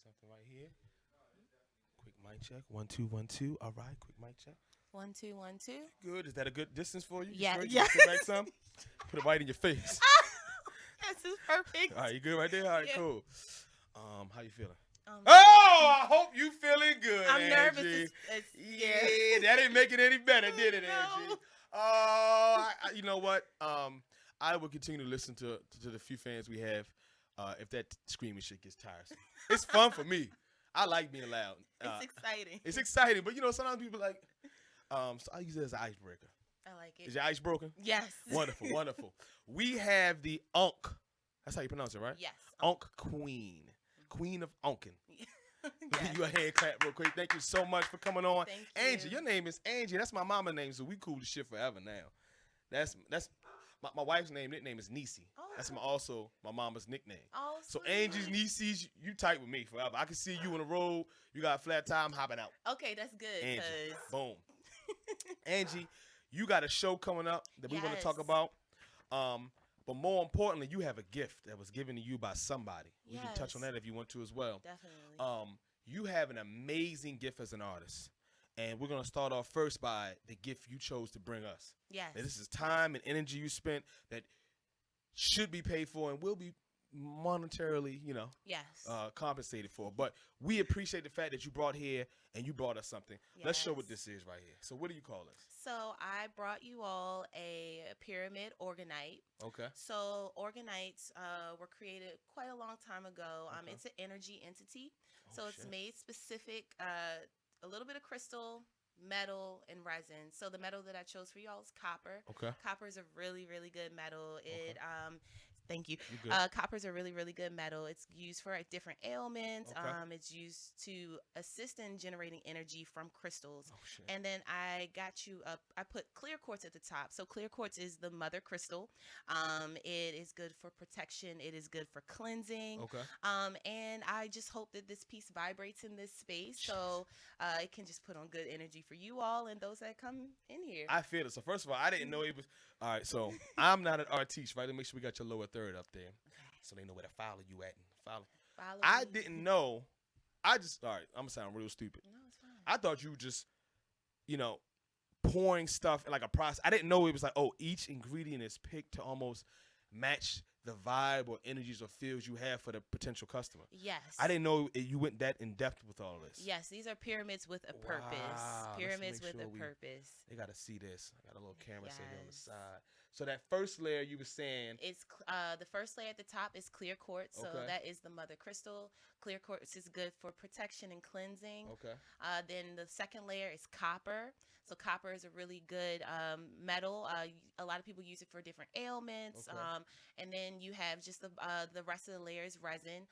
something right here. Quick mic check. 1 2 1 2. All right, quick mic check. 1 2 1 2. Good. Is that a good distance for you? You Yeah, straight? You yeah. can sit back some. Put it right in your face. This is perfect. All right, you good right there? All right, Yeah. cool. How you feeling? Um, Oh, I hope you feeling good, I'm nervous. Angie. Yeah. That didn't make it any better, did it, No. Angie? You know what? I will continue to listen to the few fans we have. If that screaming shit gets tiresome, it's fun for me. I like being loud. It's exciting. It's exciting, but sometimes people like. So I use it as an icebreaker. I like it. Is your ice broken? Yes. Wonderful, wonderful. We have the Ankh. That's how you pronounce it, right? Yes. Ankh Queen. Queen of Ankin. Give Yes. you a hand clap real quick. Thank you so much for coming on. Thank Angie, you. your name is Angie. That's my mama's name, so we cool this shit forever now. That's my wife's nickname is Niecy. Oh, That's also my mama's nickname. Oh, So sweet. Angie's Niecy's, you tight with me forever. I can see you on the road. You got a flat tire, I'm hopping out. Okay, that's good. Angie, 'Cause boom. Angie, you got a show coming up that we want to talk Yes. about. But more importantly, you have a gift that was given to you by somebody. We can touch on Yes. that if you want to as well. Definitely. You have an amazing gift as an artist. And we're gonna start off first by the gift you chose to bring us. Yes. Now, this is time and energy you spent that should be paid for and will be monetarily, Yes. compensated for. But we appreciate the fact that you brought here and you brought us something. Let's show what Yes. this is right here. So what do you call this? So I brought you all a pyramid orgonite. Okay. So orgonites were created quite a long time ago. Okay. It's an energy entity. Oh, So it's shit. made specific, a little bit of crystal, metal, and resin. So the metal that I chose for y'all is copper. Okay. Copper is a really, really good metal. Thank you. You good. Copper is a really, really good metal. It's used for different ailments. Okay. It's used to assist in generating energy from crystals. Oh shit. And then I got you up. I put clear quartz at the top. So clear quartz is the mother crystal. It is good for protection. It is good for cleansing. Okay. And I just hope that this piece vibrates in this space, so it can just put on good energy for you all and those that come in here. I feel it. So first of all, I didn't know it was. All right. So I'm not an artiste, right? Make sure we got your lower third up there, so they know where to follow you at. And follow. Follow I me. didn't know. All right. I'm gonna sound real stupid. No, it's fine. I thought you were just, pouring stuff in like a process. I didn't know it was like, each ingredient is picked to almost match the vibe or energies or feels you have for the potential customer. Yes. I didn't know you went that in depth with all this. Yes, these are pyramids with a purpose. Wow, let's Pyramids make with sure a purpose. They gotta see this. I got a little camera sitting on the Yes. side. So that first layer you were saying. It's the first layer at the top is clear quartz, so Okay. that is the mother crystal. Clear quartz is good for protection and cleansing. Okay. Then the second layer is copper. So copper is a really good metal. A lot of people use it for different ailments. Okay. And then you have just the rest of the layers resin.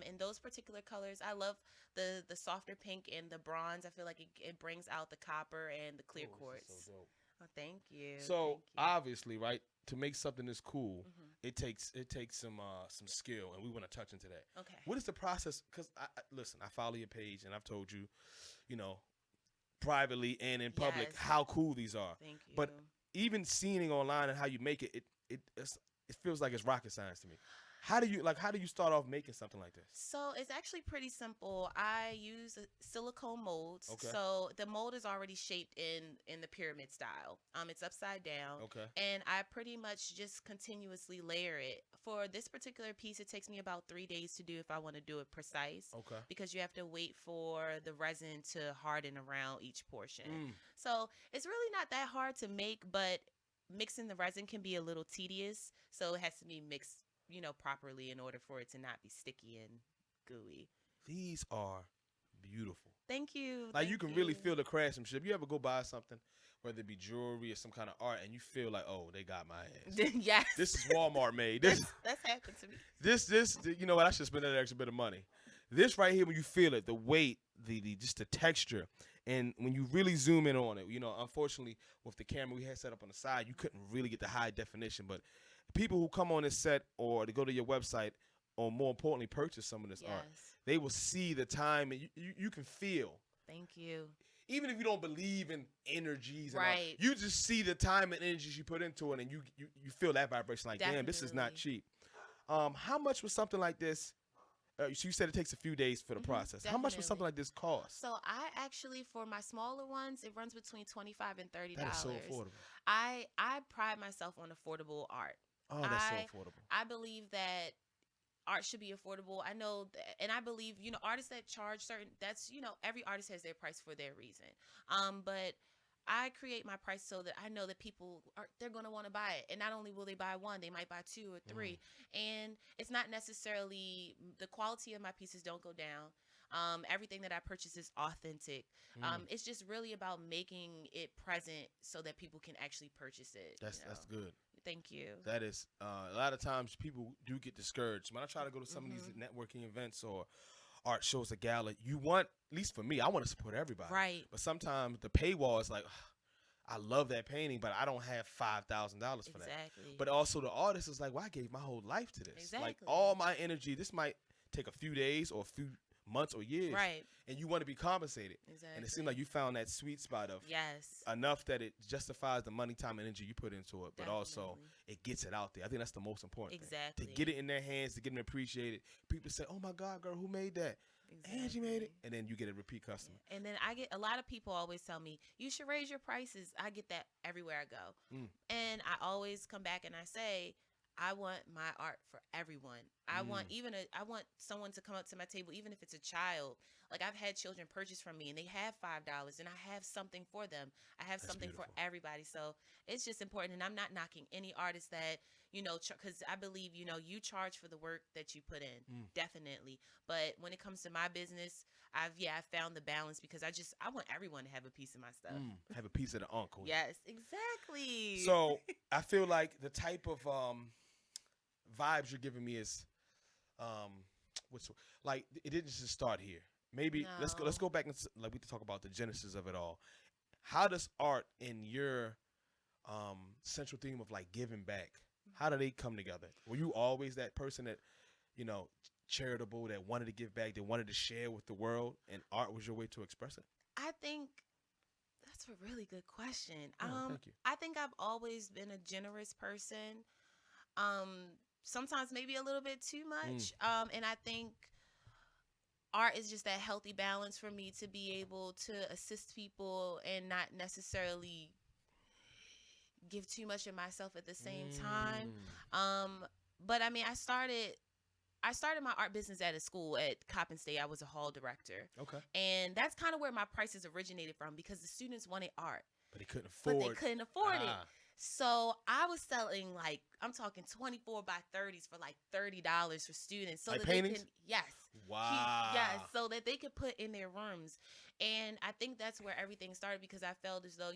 In those particular colors, I love the softer pink and the bronze. I feel like it brings out the copper and the clear Oh, quartz. this is so dope. Oh, thank you. So Thank you. obviously, right, to make something this cool, Mhm. it takes some skill, and we want to touch into that. Okay. What is the process? Because listen, I follow your page, and I've told you, privately and in public, Yes. how cool these are. Thank you. But even seeing it online and how you make it feels like it's rocket science to me. How do you start off making something like this? So it's actually pretty simple. I use silicone molds. Okay. So the mold is already shaped in the pyramid style. It's upside down. Okay. And I pretty much just continuously layer it. For this particular piece, it takes me about 3 days to do if I want to do it precise. Okay. Because you have to wait for the resin to harden around each portion. Mm. So it's really not that hard to make, but mixing the resin can be a little tedious. So it has to be mixed properly in order for it to not be sticky and gooey. These are beautiful. Thank you. Like thank you can really feel the craftsmanship. You ever go buy something, whether it be jewelry or some kind of art, and you feel like, oh, they got my ass. Yes. This is Walmart made. This that's happened to me. this you know what? I should spend that extra bit of money. This right here, when you feel it, the weight, the just the texture, and when you really zoom in on it, unfortunately with the camera we had set up on the side, you couldn't really get the high definition. But people who come on this set or to go to your website, or more importantly, purchase some of this art, they will see the time, and you can feel. Thank you. Even if you don't believe in energies, and all, Right. you just see the time and energies you put into it, and you feel that vibration. Like, damn, this is not cheap. How much was something like this? So you said it takes a few days for the process. How much would something Definitely. like this cost? So I actually, for my smaller ones, it runs between $25 and That is so $30. affordable. I pride myself on affordable art. Oh, that's so I affordable. I believe that art should be affordable. I know that, and I believe, artists that charge certain, that's, every artist has their price for their reason. But I create my price so that I know that people they're going to want to buy it. And not only will they buy one, they might buy two or three. And it's not necessarily the quality of my pieces don't go down. Everything that I purchase is authentic. It's just really about making it present so that people can actually purchase it. That's good. Thank you. That is a lot of times people do get discouraged when I try to go to some of these networking events or art shows, a gala. You want, at least for me, I want to support everybody. Right. But sometimes the paywall is like, I love that painting, but I don't have $5,000 for that. Exactly. But also the artist is like, well, I gave my whole life to this. Exactly. Like all my energy. This might take a few days or a few months or years. Right. And you want to be compensated. Exactly. And it seems like you found that sweet spot of yes. enough that it justifies the money, time, and energy you put into it, but Definitely. also it gets it out there. I think that's the most important Exactly. thing. To get it in their hands, to get them appreciated. People say, oh my God, girl, who made that? Exactly. Angie made it. And then you get a repeat customer. Yeah. And then I get a lot of people always tell me, you should raise your prices. I get that everywhere I go. And I always come back and I say, I want my art for everyone. I want someone to come up to my table, even if it's a child. Like I've had children purchase from me and they have $5 and I have something for them. I have That's something beautiful. for everybody. So it's just important. And I'm not knocking any artist that, because I believe, you charge for the work that you put in. Definitely. But when it comes to my business, I've found the balance because I want everyone to have a piece of my stuff. Have a piece of the uncle. Yes, exactly. So I feel like the type of vibes you're giving me is what's like it didn't just start here. Maybe let's go back and like we can talk about the genesis of it all. How does art in your central theme of like giving back, how do they come together? Were you always that person that, charitable, that wanted to give back, that wanted to share with the world, and art was your way to express it? I think that's a really good question. Thank you. I think I've always been a generous person. Sometimes maybe a little bit too much. And I think art is just that healthy balance for me to be able to assist people and not necessarily give too much of myself at the same time. But I mean, I started my art business at a school at Coppin State. I was a hall director. Okay. And that's kind of where my prices originated from because the students wanted art. But they couldn't afford it. So I was selling like, I'm talking 24 by 30s for like $30 for students. So like that paintings? They can, yes. Wow. Yes, so that they could put in their rooms. And I think that's where everything started because I felt as though,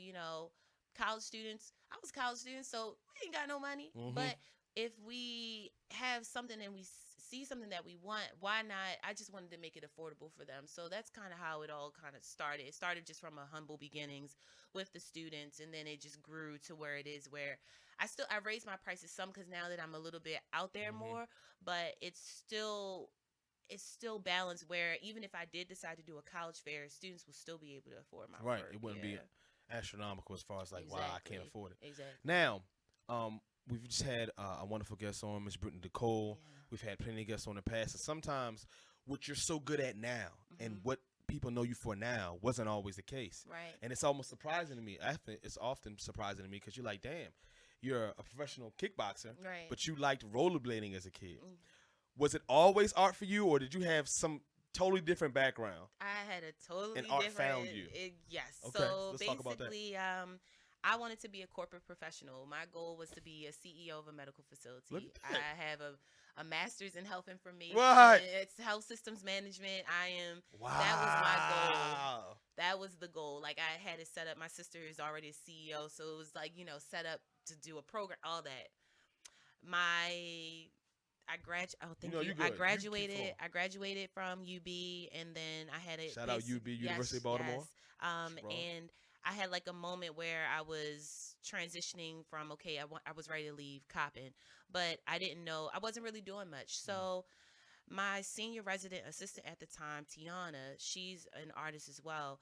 college students, I was a college student, so we ain't got no money. But if we have something and we see something that we want, why not? I just wanted to make it affordable for them. So that's kind of how it all kind of started. It started just from a humble beginnings with the students, and then it just grew to where it is where I raised my prices some because now that I'm a little bit out there more, but it's still balanced where even if I did decide to do a college fair, students will still be able to afford my work. It wouldn't be astronomical as far as like, wow, I can't afford it. Exactly. Now, we've just had a wonderful guest on, Miss Brittany Nicole. Yeah. We've had plenty of guests on the past, and sometimes what you're so good at now and what people know you for now wasn't always the case. Right. And it's almost surprising to me. It's often surprising to me because you're like, damn, you're a professional kickboxer, Right. but you liked rollerblading as a kid. Was it always art for you, or did you have some totally different background? I had a totally and art different. found you. Yes. Okay, So let's talk about that. basically, I wanted to be a corporate professional. My goal was to be a CEO of a medical facility. Look at that. I have a master's in health information. What? It's health systems management. Wow. That was my goal. That was the goal. Like I had it set up. My sister is already a CEO, so it was like, set up to do a program, all that. I graduated. I graduated from UB, and then I had it. Shout out UB, University of Baltimore. Yes. And I had like a moment where I was transitioning from I was ready to leave Coppin, but I didn't know I wasn't really doing much. So My senior resident assistant at the time, Tiana, she's an artist as well.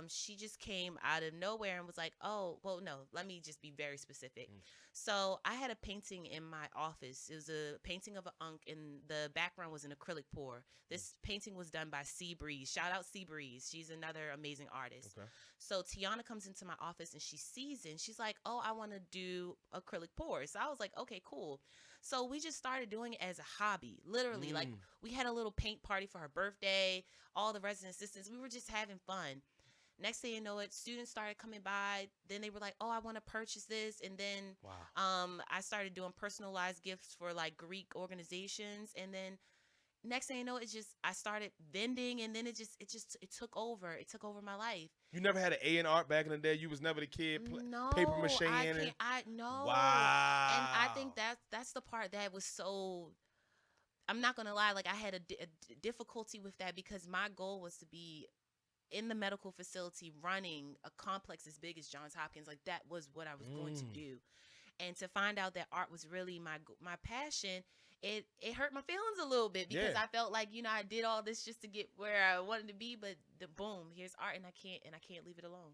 She just came out of nowhere and was like, "Oh, well, no, let me just be very specific." Mm. So I had a painting in my office. It was a painting of an Ankh, and the background was an acrylic pour. This painting was done by Sea Breeze. Shout out Sea Breeze. She's another amazing artist. Okay. So Tiana comes into my office and she sees it and she's like, "Oh, I want to do acrylic pours." So I was like, "Okay, cool." So we just started doing it as a hobby. Literally, like Mm. we had a little paint party for her birthday. All the resident assistants, we were just having fun. Next thing you know, it students started coming by. Then they were like, "Oh, I want to purchase this," and then Wow. I started doing personalized gifts for like Greek organizations, and then next thing you know, I started vending, and then it took over. It took over my life. You never had an A in art back in the day. You was never the kid paper No, mache I in can't. it. I no. And I Wow. think that's the part that was so. I'm not gonna lie. Like I had a difficulty with that because my goal was to be in the medical facility running a complex as big as Johns Hopkins. Like that was what I was going to Mm. do. And to find out that art was really my passion, it hurt my feelings a little bit because Yeah. I felt like I did all this just to get where I wanted to be, but the boom, here's art, and I can't leave it alone.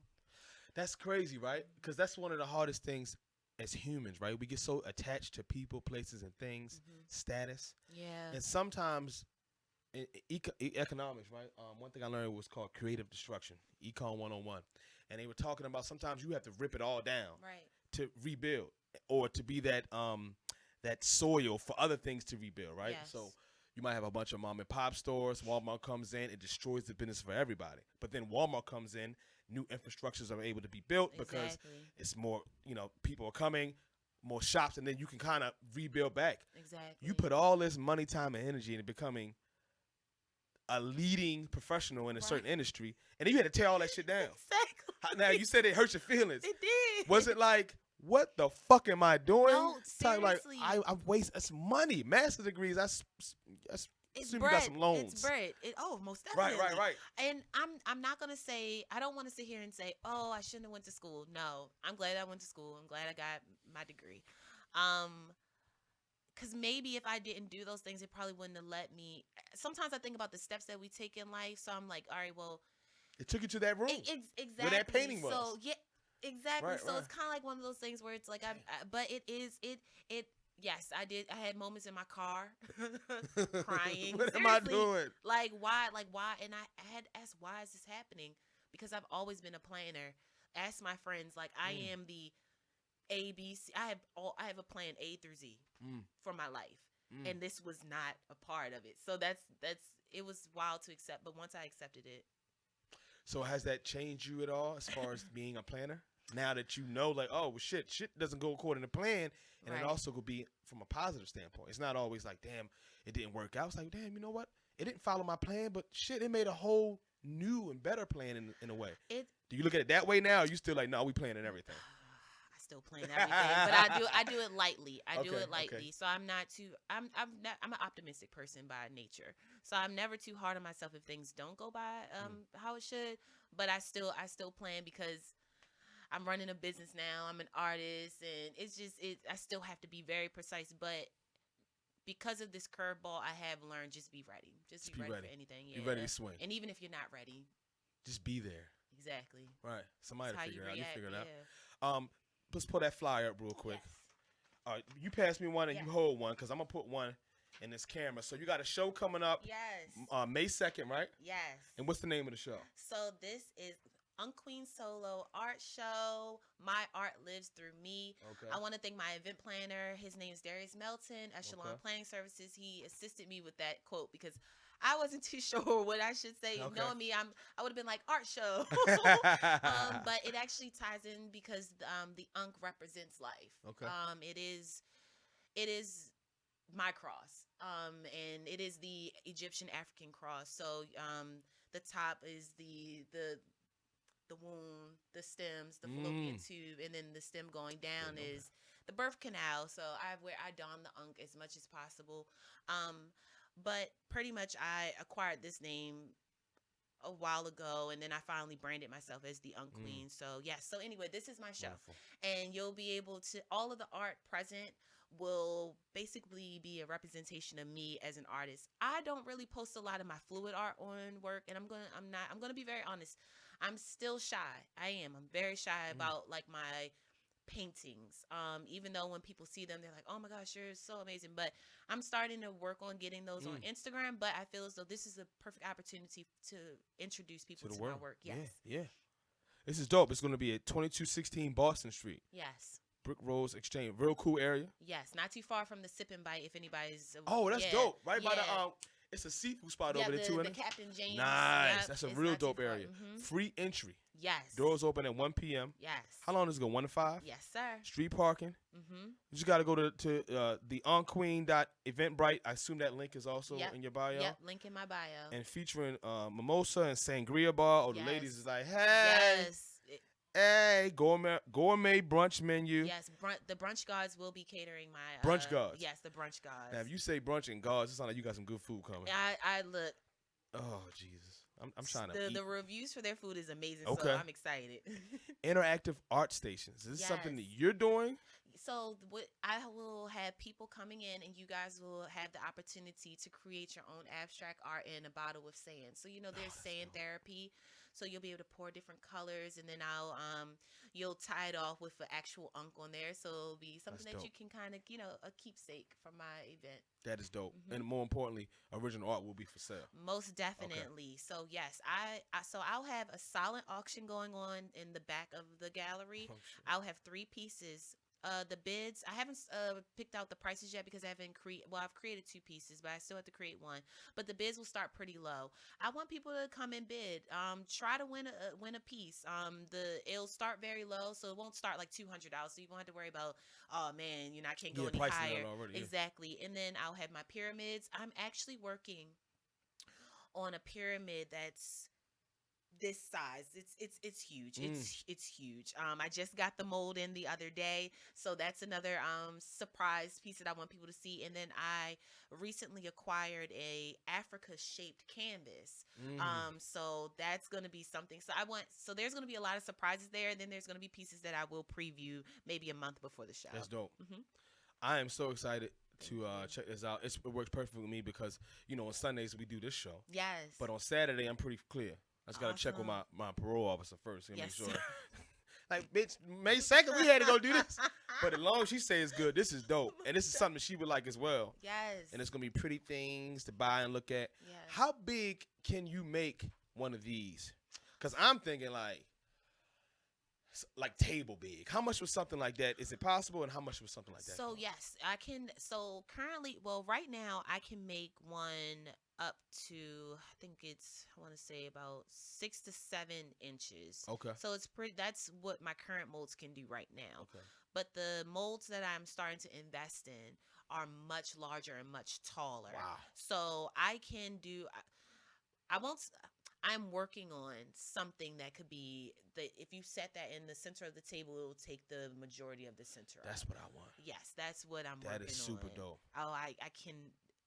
That's crazy, right? Because that's one of the hardest things as humans, right? We get so attached to people, places, and things, status, Yeah. and sometimes in economics, right? One thing I learned was called creative destruction, Econ 101, and they were talking about sometimes you have to rip it all down Right. to rebuild, or to be that soil for other things to rebuild, right? Yes. So you might have a bunch of mom and pop stores. Walmart comes in, it destroys the business for everybody. But then Walmart comes in, new infrastructures are able to be built because Exactly. it's more, people are coming, more shops, and then you can kind of rebuild back. Exactly. You put all this money, time, and energy into becoming a leading professional in a certain Right. industry, and then you had to tear all that shit down. Exactly. Now you said it hurt your feelings. It did. Was it like, what the fuck am I doing? No, Type like seriously. I waste that's money. Master degrees. I It's assume bread. you got some loans. It's bread. Most Right, definitely. right. And I'm not gonna say, I don't want to sit here and say, "Oh, I shouldn't have went to school." No, I'm glad I went to school. I'm glad I got my degree. Because maybe if I didn't do those things, it probably wouldn't have let me. Sometimes I think about the steps that we take in life, so I'm like, all right, well, It took you to that room. exactly. Where that painting was. So yeah, exactly. Right, So right. it's kind of like one of those things where it's like, but it is it. Yes, I did. I had moments in my car crying. What am I Seriously. doing? Like why? And I had asked, why is this happening? Because I've always been a planner. Ask my friends. Like I am the ABC. I have a plan A through Z for my life, and this was not a part of it. So that's it was wild to accept, but once I accepted it. So has that changed you at all as far as being a planner? Now that you know, like, oh, well, shit doesn't go according to plan, and Right. it also could be from a positive standpoint. It's not always like, damn, it didn't work out. It's like, damn, you know what? It didn't follow my plan, but shit, it made a whole new and better plan in a way. Do you look at it that way now? Or you still like, no, we planning everything? I still plan everything, but I do it lightly. I do Okay, it lightly. okay. So I'm not too. I'm an optimistic person by nature. So I'm never too hard on myself if things don't go by how it should. But I still plan because I'm running a business now. I'm an artist, and it's just I still have to be very precise. But because of this curveball, I have learned just be ready. Just be ready for anything. Yeah. Be ready to swing. And even if you're not ready, Just be there. exactly. Right. Somebody That's to how you figure it out. You react. figure it Yeah. out. Let's pull that flyer up real quick. Yes. All right, you pass me one and Yes. you hold one because I'm gonna put one in this camera. So you got a show coming up Yes. May 2nd, right? Yes. And what's the name of the show? So this is Unqueen Solo Art Show. My art lives through me. Okay. I want to thank my event planner. His name is Darius Melton, Echelon Okay. Planning Services. He assisted me with that quote because I wasn't too sure what I should say. Okay. Knowing me, I would have been like art show. But it actually ties in because the Ankh represents life. Okay. It is my cross. And it is the Egyptian African cross. So the top is the womb, the stems, the fallopian tube, and then the stem going down is the birth canal. So I don the Ankh as much as possible. But pretty much I acquired this name a while ago, and then I finally branded myself as the Ankh Queen. So yes. So anyway, this is my show, Wonderful. and you'll be able to all of the art present will basically be a representation of me as an artist. I don't really post a lot of my fluid art on work, and I'm gonna be very honest. I'm still shy. I'm very shy about like my paintings. Even though when people see them, they're like, "Oh my gosh, you're so amazing." But I'm starting to work on getting those on Instagram. But I feel as though this is a perfect opportunity to introduce people To the to my world. work. Yes. Yeah. This is dope. It's going to be at 2216 Boston Street. Yes. Brick Rose Exchange. Real cool area. Yes. Not too far from the Sip and Bite. If anybody's. Oh, that's yeah, dope. Right by yeah. the it's a seafood spot Yeah, over there too. the Isn't it? Captain James. Nice. Yep, That's a it's real not too dope far. area. Free entry. Yes. Doors open at 1 p.m. Yes. How long does it go? 1 to 5? Yes, sir. Street parking. You just got to go to the onqueen.eventbrite. I assume that link is also in your bio. Yep, link in my bio. And featuring Mimosa and Sangria Bar. Or the ladies is like, hey. Yes. Hey, gourmet brunch menu. Yes, the brunch gods will be catering my brunch gods. Yes, the brunch gods. Now, if you say brunch and gods, it sounds like you got some good food coming. I look. Oh Jesus, I'm trying to eat. The reviews for their food is amazing. Okay. So I'm excited. Interactive art stations. Is this something that you're doing? So what I will have people coming in, and you guys will have the opportunity to create your own abstract art in a bottle of sand. So there's sand therapy. So you'll be able to pour different colors, and then you'll tie it off with an actual unk on there. So it'll be something that you can kind of, a keepsake from my event. That is dope. And more importantly, original art will be for sale. Most definitely. Okay. So yes, I'll have a silent auction going on in the back of the gallery. Oh, sure. I'll have 3 pieces. The bids, I haven't picked out the prices yet because I haven't I've created 2 pieces, but I still have to create 1. But the bids will start pretty low. I want people to come and bid. Try to win a piece. It'll start very low, so it won't start like $200. So you won't have to worry about, oh man, I can't go any higher. Already, exactly. And then I'll have my pyramids. I'm actually working on a pyramid that's this size. It's huge. It's huge. I just got the mold in the other day, so that's another surprise piece that I want people to see. And then I recently acquired a Africa shaped canvas. So that's going to be something. So there's going to be a lot of surprises there, and then there's going to be pieces that I will preview maybe a month before the show. That's dope. I am so excited to check this out. It works perfectly with me because on Sundays we do this show. Yes. But on Saturday I'm pretty clear. I just gotta check with my parole officer first and make sure. Like, bitch, May 2nd we had to go do this. But as long as she says it's good, this is dope. And this is something she would like as well. Yes. And it's gonna be pretty things to buy and look at. Yes. How big can you make one of these? Because I'm thinking like table big. How much was something like that? Is it possible? And how much was something like that? So yes, I can. So currently, right now I can make one up to, I think I want to say about 6 to 7 inches. Okay. So it's pretty. That's what my current molds can do right now. Okay. But the molds that I'm starting to invest in are much larger and much taller. Wow. So I can do. I'm working on something that could be if you set that in the center of the table, it will take the majority of the center. That's what I want. Yes, that's what I'm working on. That is super dope. Oh, I can,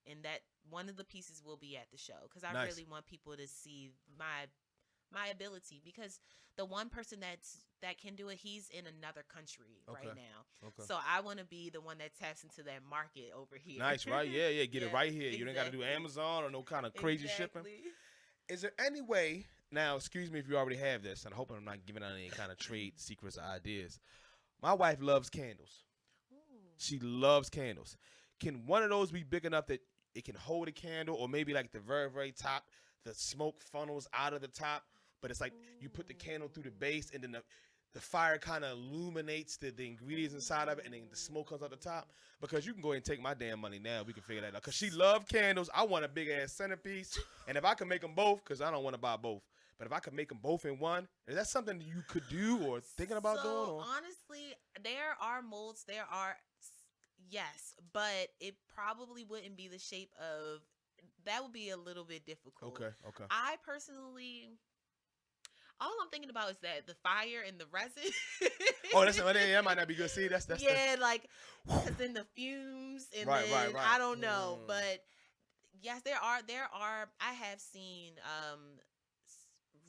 and that one of the pieces will be at the show because I really want people to see my ability, because the one person that can do it, he's in another country right now. Okay. So I want to be the one that taps into that market over here. Nice, right? Yeah. Get it right here. Exactly. You ain't got to do Amazon or no kind of crazy shipping. Is there any way, now, excuse me if you already have this, and I hope I'm not giving out any kind of trade secrets or ideas. My wife loves candles. Ooh. She loves candles. Can one of those be big enough that it can hold a candle, or maybe like the very, very top, the smoke funnels out of the top, but it's like you put the candle through the base, and then the fire kind of illuminates the ingredients inside of it, and then the smoke comes out the top? Because you can go ahead and take my damn money now. We can figure that out. Because she loves candles. I want a big-ass centerpiece. And if I can make them both, because I don't want to buy both, but if I can make them both in one, is that something you could do or thinking about doing? Or? Honestly, there are molds. Yes, but it probably wouldn't be the shape of, that would be a little bit difficult. Okay. I personally... All I'm thinking about is that the fire and the resin. That might not be good. See, that's like, because then the fumes and right. I don't know, but yes, there are. I have seen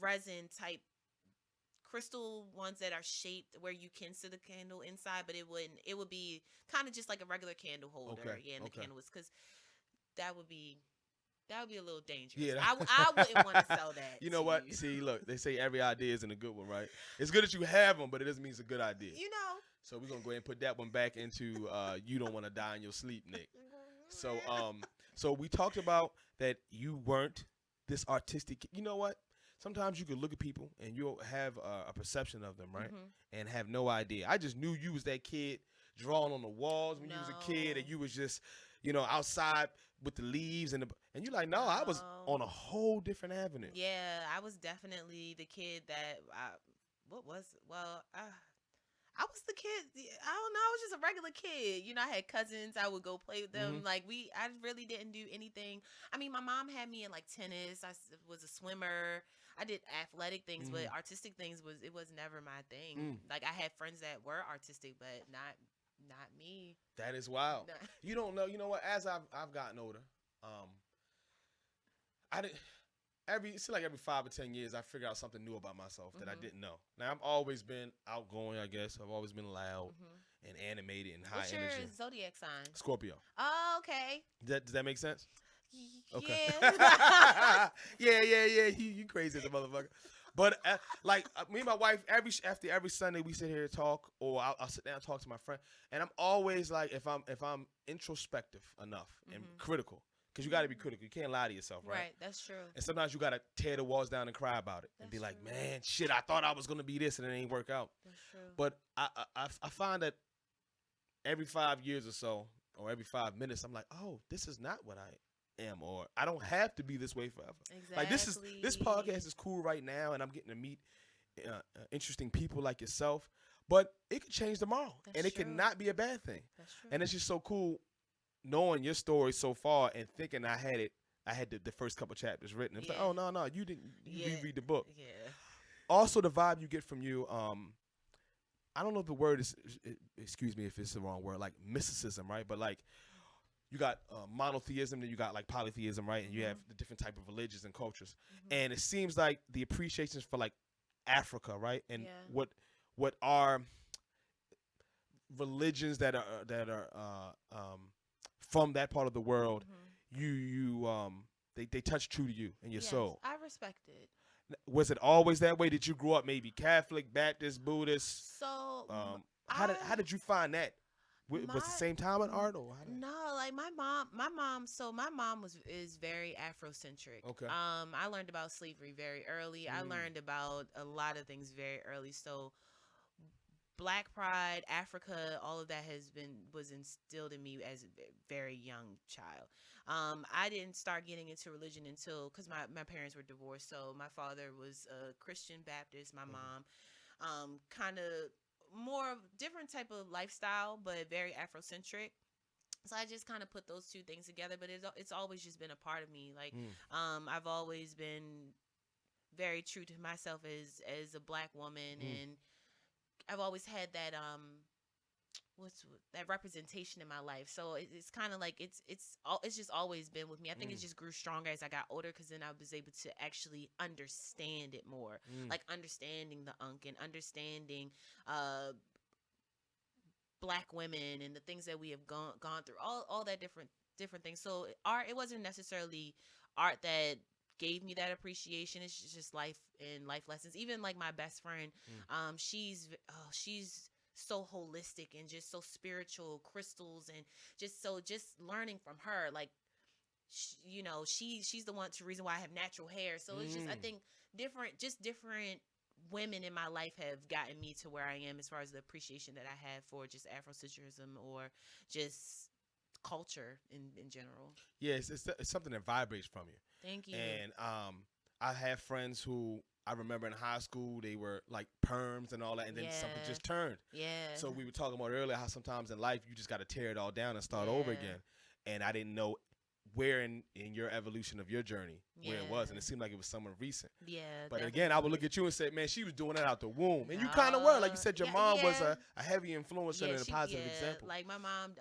resin type crystal ones that are shaped where you can see the candle inside, but it wouldn't. It would be kind of just like a regular candle holder. Okay. Yeah, and the Okay. candle was because that would be a little dangerous. Yeah. I wouldn't want to sell that. You know to what? you. See, look, they say every idea isn't a good one, right? It's good that you have them, but it doesn't mean it's a good idea. You know. So we're gonna go ahead and put that one back into you don't want to die in your sleep, Nick. So we talked about that you weren't this artistic. You know what? Sometimes you could look at people and you'll have a perception of them, right? And have no idea. I just knew you was that kid drawing on the walls when you was a kid, and you was just, outside with the leaves and you're like, no, I was on a whole different avenue. Yeah, I was definitely the kid that I was the kid. I don't know. I was just a regular kid. I had cousins. I would go play with them. I really didn't do anything. I mean, my mom had me in like tennis. I was a swimmer. I did athletic things, but artistic things was never my thing. Like I had friends that were artistic, but not me. That is wild. You don't know. You know what? As I've gotten older, it seems like every 5 or 10 years I figure out something new about myself that I didn't know. Now I've always been outgoing, I guess. I've always been loud and animated and high energy. What's your zodiac sign? Scorpio. Oh, okay. Does that make sense? Okay. Yeah. yeah. You crazy as a motherfucker. But me and my wife, after every Sunday we sit here and talk, or I'll sit down and talk to my friend, and I'm always like, if I'm introspective enough and critical. Because you got to be critical. You can't lie to yourself, right? Right, that's true. And sometimes you got to tear the walls down and cry about it. And be like, man, shit, I thought I was going to be this and it ain't work out. That's true. But I find that every 5 years or so, or every 5 minutes, I'm like, oh, this is not what I am. Or I don't have to be this way forever. Exactly. Like this podcast is cool right now, and I'm getting to meet interesting people like yourself. But it could change tomorrow. That's and it true. could not be a bad thing. That's true. And it's just so cool knowing your story so far and thinking I had the first couple chapters written. It's like, oh, no, you didn't reread the book. Yeah. Also, the vibe you get from you, I don't know if the word is, excuse me if it's the wrong word, like mysticism, right? But like you got monotheism, then you got like polytheism, right? And you have the different type of religions and cultures. And it seems like the appreciations for like Africa, right? And what are religions that are from that part of the world, they touch true to you and your soul. I respect it. Was it always that way? Did you grow up maybe Catholic, Baptist, Buddhist? So how did you find that? Was it the same time in art or no? Like my mom. So my mom is very Afrocentric. Okay. I learned about slavery very early. I learned about a lot of things very early. So Black pride, Africa, all of that was instilled in me as a very young child. I didn't start getting into religion until, because my parents were divorced. So my father was a Christian Baptist. My mom, kind of more of different type of lifestyle, but very Afrocentric. So I just kind of put those two things together. But it's always just been a part of me. Like I've always been very true to myself as a Black woman, and I've always had that that representation in my life. So it's kind of like it's just always been with me. I think it just grew stronger as I got older, because then I was able to actually understand it more, like understanding the Ankh and understanding Black women and the things that we have gone through, all that different things. So art, it wasn't necessarily art that gave me that appreciation. It's just life and life lessons. Even like my best friend, she's so holistic and just so spiritual, crystals, and just learning from her, like she's the reason why I have natural hair. So it's just, I think different women in my life have gotten me to where I am as far as the appreciation that I have for just Afrocentrism or just culture in general. Yeah, it's something that vibrates from you. Thank you. And I have friends who I remember in high school, they were like perms and all that, and then something just turned. Yeah. So we were talking about earlier how sometimes in life you just got to tear it all down and start over again. And I didn't know where in your evolution of your journey where it was, and Yeah. it seemed like it was somewhat recent. Yeah, But again, I would look definitely. at you and say, man, she was doing that out the womb, and you kind of were, like you said, your Yeah, mom was yeah. a heavy influencer and Yeah, a she positive example. like my mom,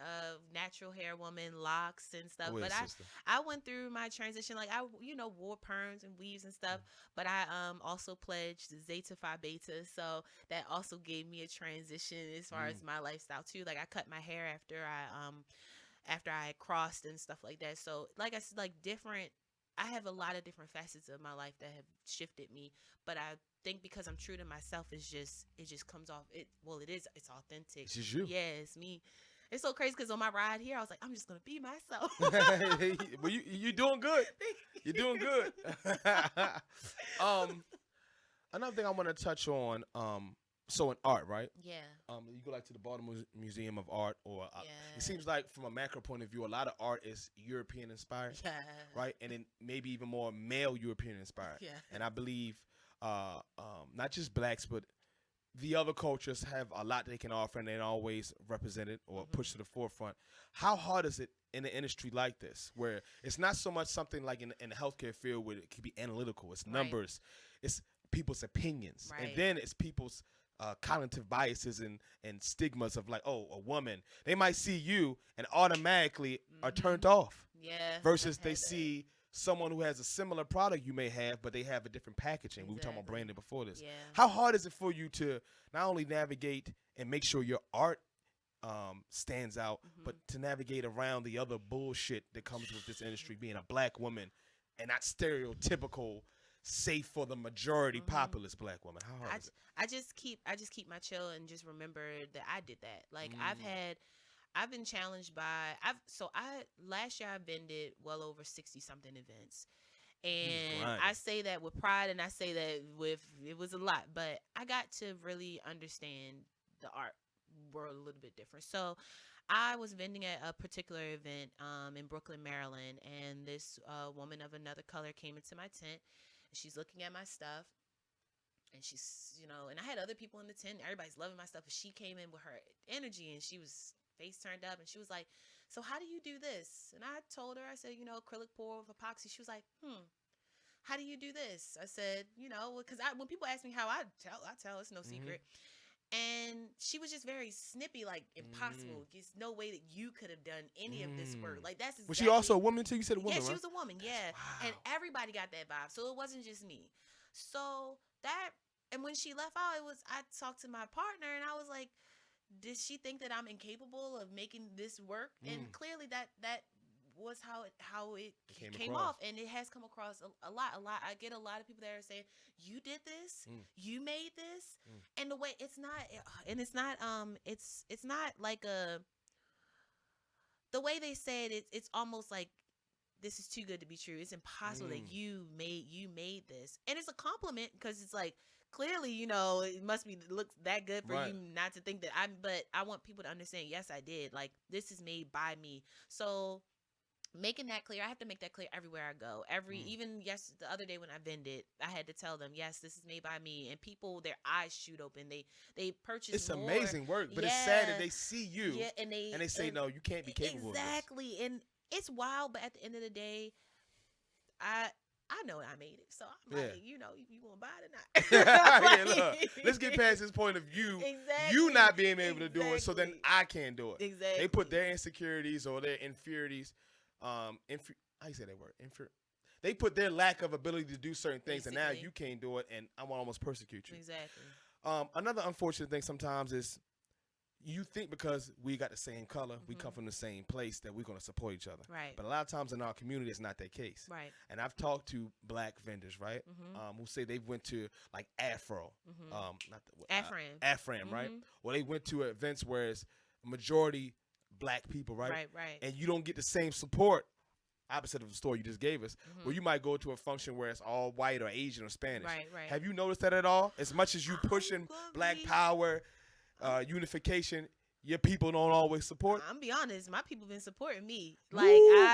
natural hair woman, locks and stuff. Go ahead, But sister. I went through my transition. Like I, wore perms and weaves and stuff. But I also pledged Zeta Phi Beta, so that also gave me a transition as far Mm. as my lifestyle too. Like I cut my hair after I had crossed and stuff like that. So like I said, like different. I have a lot of different facets of my life that have shifted me, but I think because I'm true to myself, it just comes off. It's authentic. It's just you. Yeah, it's me. It's so crazy because on my ride here, I was like, I'm just gonna be myself. Well, you doing good. You're doing good. Another thing I want to touch on. So in art, right? Yeah, You go like to the Baltimore Museum of Art, or yeah, it seems like from a macro point of view, a lot of art is European inspired, yeah, right? And then maybe even more male European inspired. yeah. And I believe not just blacks, but the other cultures have a lot they can offer, and they're always represented or pushed to the forefront. How hard is it in an industry like this, where it's not so much something like in the healthcare field where it can be analytical, it's Right. numbers, it's people's opinions, and Right. then it's people's cognitive biases and stigmas of like, oh, a woman, they might see you and automatically are turned off, Yeah. versus I've they had that. see someone who has a similar product you may have, but they have a different packaging. We were talking about Exactly. branding before this. Yeah. How hard is it for you to not only navigate and make sure your art stands out, but to navigate around the other bullshit that comes with this industry, being a black woman and not stereotypical, safe for the majority populous black woman? How hard is it? I just keep my chill and just remember that I did that. Like I've been challenged by I last year I vended well over 60 something events. And grinding. I say that with pride and I say that with it was a lot, but I got to really understand the art world a little bit different. So I was vending at a particular event in Brooklyn, Maryland, and this woman of another color came into my tent and she's looking at my stuff and she's, and I had other people in the tent. Everybody's loving my stuff. And she came in with her energy and she was face turned up and she was like, so how do you do this? And I told her, I said, acrylic pour with epoxy. She was like, how do you do this? I said, because when people ask me how I tell, it's no secret. And she was just very snippy, like impossible. There's no way that you could have done any of this work. Like that's exactly. Was she also a woman too? You said a woman, Yeah, right? she was a woman. Yeah, Wow. and everybody got that vibe, so it wasn't just me. So that, and when she left out, I talked to my partner, and I was like, did she think that I'm incapable of making this work? And clearly that was how it came off, and it has come across a lot. I get a lot of people that are saying, you did this, you made this, and the way it's not like the way they said it, it's almost like this is too good to be true. It's impossible that you made this, and it's a compliment because it's like clearly, it must be looks that good for Right. you not to think that but I want people to understand, yes, I did. Like this is made by me. So making that clear, I have to make that clear everywhere I go. Even the other day when I vended, I had to tell them, yes, this is made by me, and people, their eyes shoot open. They purchase. It's more. amazing work, but it's sad that they see you and they say, no, you can't be capable exactly, of this. and it's wild. But at the end of the day, I know I made it, so I'm like, you want to buy it or not? Yeah, look, let's get past this point of you Exactly. you not being able to do it, so then Exactly. I can't do it. Exactly. They put their insecurities or their inferiorities, how you say that word? They put their lack of ability to do certain things, and now Basically. you can't do it, and I want to almost persecute you. Exactly. Another unfortunate thing sometimes is you think because we got the same color, we come from the same place, that we're going to support each other. Right. But a lot of times in our community, it's not that case. Right. And I've talked to black vendors, right, who say they went to like Afro, Afram, right? Or they went to events where it's majority black people, right? Right. And you don't get the same support, opposite of the story you just gave us, where you might go to a function where it's all white or Asian or Spanish. Right. Have you noticed that at all? As much as you pushing black power, unification, your people don't always support. I'm be honest, my people been supporting me. Woo!